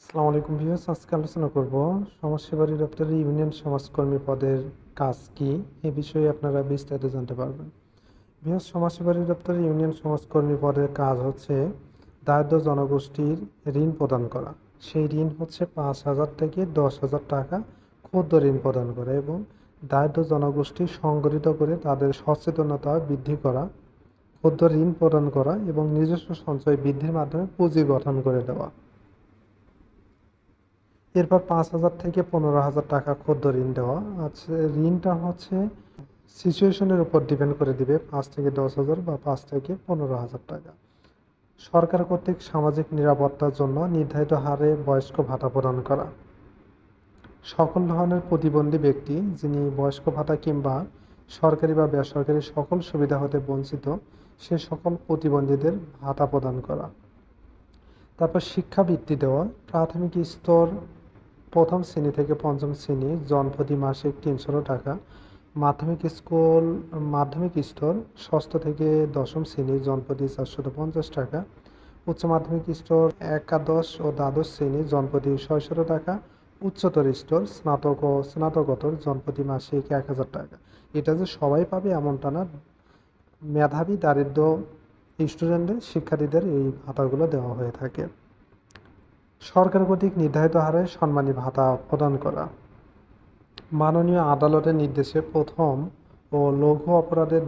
আসসালামু আলাইকুম ভিউয়ার্স, আজকে আলোচনা করব সমাজসেবা অধিদপ্তরে ইউনিয়ন সমাজকর্মী পদের কাজ কি এই বিষয়ে আপনারা বিস্তারিত জানতে পারবেন। ভিউয়ার্স, সমাজসেবা অধিদপ্তরে ইউনিয়ন সমাজকর্মী পদের কাজ হচ্ছে দারিদ্র জনগোষ্ঠীর ঋণ প্রদান করা। সেই ঋণ হচ্ছে 5,000 থেকে 10,000 টাকা ক্ষুদ্র ঋণ প্রদান করা এবং দারিদ্র জনগোষ্ঠী সংগঠিত করে তাদের সচেতনতা বৃদ্ধি করা, ক্ষুদ্র ঋণ প্রদান করা এবং নিজস্ব সঞ্চয় বৃদ্ধির মাধ্যমে পুঁজি গঠন করে দেওয়া। এরপর 5,000 থেকে 15,000 টাকা ক্ষুদ্র ঋণ দেওয়া আছে। ঋণটা হচ্ছে সিচুয়েশনের উপর ডিপেন্ড করে দিবে, 5 থেকে 10,000 বা 5 থেকে 15,000 টাকা। সরকার কর্তৃক সামাজিক নিরাপত্তার জন্য নির্ধারিত হারে বয়স্ক ভাতা প্রদান করা। সকল ধরনের প্রতিবন্ধী ব্যক্তি যিনি বয়স্ক ভাতা কিংবা সরকারি বা বেসরকারি সকল সুবিধা হতে বঞ্চিত, সে সকল প্রতিবন্ধীদের ভাতা প্রদান করা। তারপর শিক্ষাবৃত্তি দেওয়া। প্রাথমিক স্তর প্রথম শ্রেণী থেকে পঞ্চম শ্রেণী জনপ্রতি মাসিক 300 টাকা, মাধ্যমিক স্তর ষষ্ঠ থেকে দশম শ্রেণী জনপ্রতি 450 টাকা, উচ্চ মাধ্যমিক স্তর একাদশ ও দ্বাদশ শ্রেণী জনপ্রতি 600 টাকা, উচ্চতর স্তর স্নাতক ও স্নাতকোত্তর জনপ্রতি মাসিক 1,000 টাকা। এটা যে সবাই পাবে এমনটা না, মেধাবী দারিদ্র স্টুডেন্টদের শিক্ষার্থীদের এই ভাতাগুলো দেওয়া হয়ে থাকে। সরকার কর্তৃক নির্ধারিত হারে সম্মানী ভাতা প্রদান করা। মাননীয় আদালতের নির্দেশে প্রথম ও লঘু অপরাধের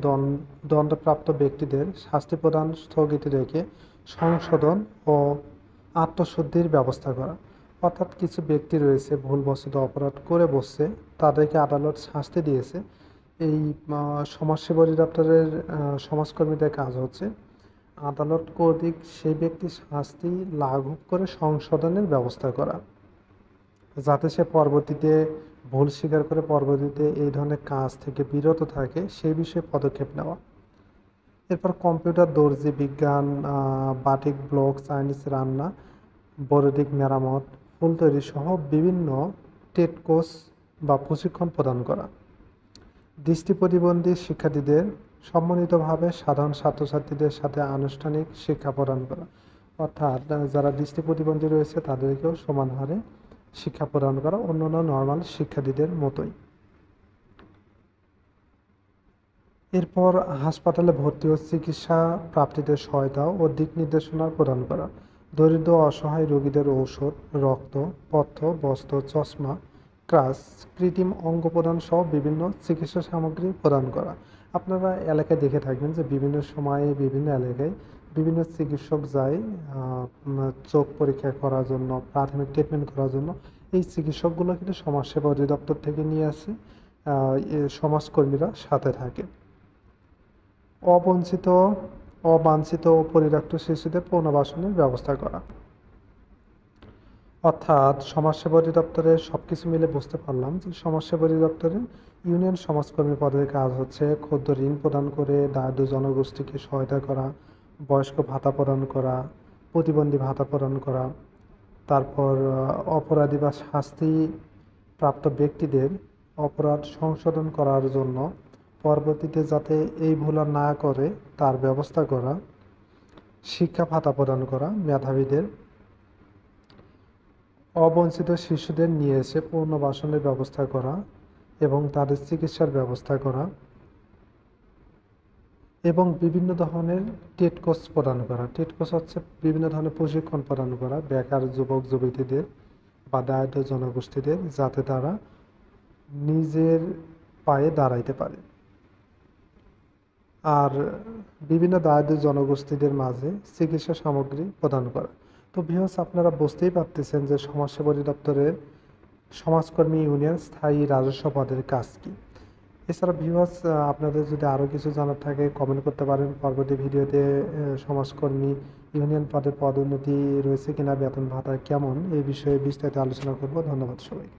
দণ্ডপ্রাপ্ত ব্যক্তিদের শাস্তি প্রদান স্থগিত রেখে সংশোধন ও আত্মশুদ্ধির ব্যবস্থা করা। অর্থাৎ কিছু ব্যক্তি রয়েছে ভুলবশত অপরাধ করে বসছে, তাদেরকে আদালত শাস্তি দিয়েছে। এই সমাজসেবা অধিদপ্তরের সমাজকর্মীদের কাজ হচ্ছে আদালত কর্তৃক সেই ব্যক্তির শাস্তি লাঘব করে সংশোধনের ব্যবস্থা করা, যাতে সে পরবর্তীতে ভুল স্বীকার করে পরবর্তীতে এই ধরনের কাজ থেকে বিরত থাকে, সেই বিষয়ে পদক্ষেপ নেওয়া। এরপর কম্পিউটার, দর্জি, বিজ্ঞান, বাটিক, ব্লক, চাইনিজ রান্না, বৈদ্যুতিক মেরামত, ফুল তৈরি সহ বিভিন্ন ট্রেড কোর্স বা প্রশিক্ষণ প্রদান করা। দৃষ্টি প্রতিবন্ধী শিক্ষার্থীদের সম্মিলিতভাবে সাধারণ ছাত্রছাত্রীদের সাথে আনুষ্ঠানিক শিক্ষা প্রদান করা। অর্থাৎ যারা দৃষ্টি প্রতিবন্ধী রয়েছে তাদেরকেও সমান হারে শিক্ষা প্রদান করা, অন্যান্য নর্মাল শিক্ষার্থীদের মতোই। এরপর হাসপাতালে ভর্তি ও চিকিৎসা প্রাপ্তিতে সহায়তা ও দিক নির্দেশনা প্রদান করা। দরিদ্র অসহায় রোগীদের ঔষধ, রক্ত, পথ্য, বস্ত্র, চশমা, ক্রাচ, কৃত্রিম অঙ্গ প্রদান সহ বিভিন্ন চিকিৎসা সামগ্রী প্রদান করা। আপনারা এলাকায় দেখে থাকবেন যে বিভিন্ন সময়ে বিভিন্ন এলাকায় বিভিন্ন চিকিৎসক যায় চোখ পরীক্ষা করার জন্য, প্রাথমিক ট্রিটমেন্ট করার জন্য। এই চিকিৎসকগুলো কিন্তু সমাজসেবা অধিদপ্তর থেকে নিয়ে আসে, সমাজকর্মীরা সাথে থাকে। অবাঞ্ছিত ও পরিত্যক্ত শিশুদের পুনর্বাসনের ব্যবস্থা করা। অর্থাৎ সমাজসেবা অধিদপ্তরে সব কিছু মিলে বুঝতে পারলাম যে সমাজসেবা অধিদপ্তরে ইউনিয়ন সমাজকর্মী পদের কাজ হচ্ছে ক্ষুদ্র ঋণ প্রদান করে দারিদ্র জনগোষ্ঠীকে সহায়তা করা, বয়স্ক ভাতা প্রদান করা, প্রতিবন্ধী ভাতা প্রদান করা, তারপর অপরাধী বা শাস্তি প্রাপ্ত ব্যক্তিদের অপরাধ সংশোধন করার জন্য পরবর্তীতে যাতে এই ভুল আর না করে তার ব্যবস্থা করা, শিক্ষা ভাতা প্রদান করা মেধাবীদের, অবঞ্চিত শিশুদের নিয়ে এসে পুনর্বাসনের ব্যবস্থা করা এবং তাদের চিকিৎসার ব্যবস্থা করা এবং বিভিন্ন ধরনের টেট কোর্স প্রদান করা। টেট কোর্স হচ্ছে বিভিন্ন ধরনের প্রশিক্ষণ প্রদান করা বেকার যুবক যুবতীদের বা দারিদ্র জনগোষ্ঠীদের, যাতে তারা নিজের পায়ে দাঁড়াইতে পারে। আর বিভিন্ন দারিদ্র জনগোষ্ঠীদের মাঝে চিকিৎসা সামগ্রী প্রদান করা। তো ভিউয়ার্স, আপনারা বুঝতেই পারতেছেন যে সমাজসেবা অধিদপ্তরের সমাজকর্মী ইউনিয়ন স্থায়ী রাজস্ব পদের কাজ কী। এছাড়া ভিউয়ার্স, আপনাদের যদি আরও কিছু জানার থাকে কমেন্ট করতে পারেন। পরবর্তী ভিডিওতে সমাজকর্মী ইউনিয়ন পদে পদোন্নতি রয়েছে কিনা, বেতন ভাতা কেমন, এই বিষয়ে বিস্তারিত আলোচনা করব। ধন্যবাদ সবাইকে।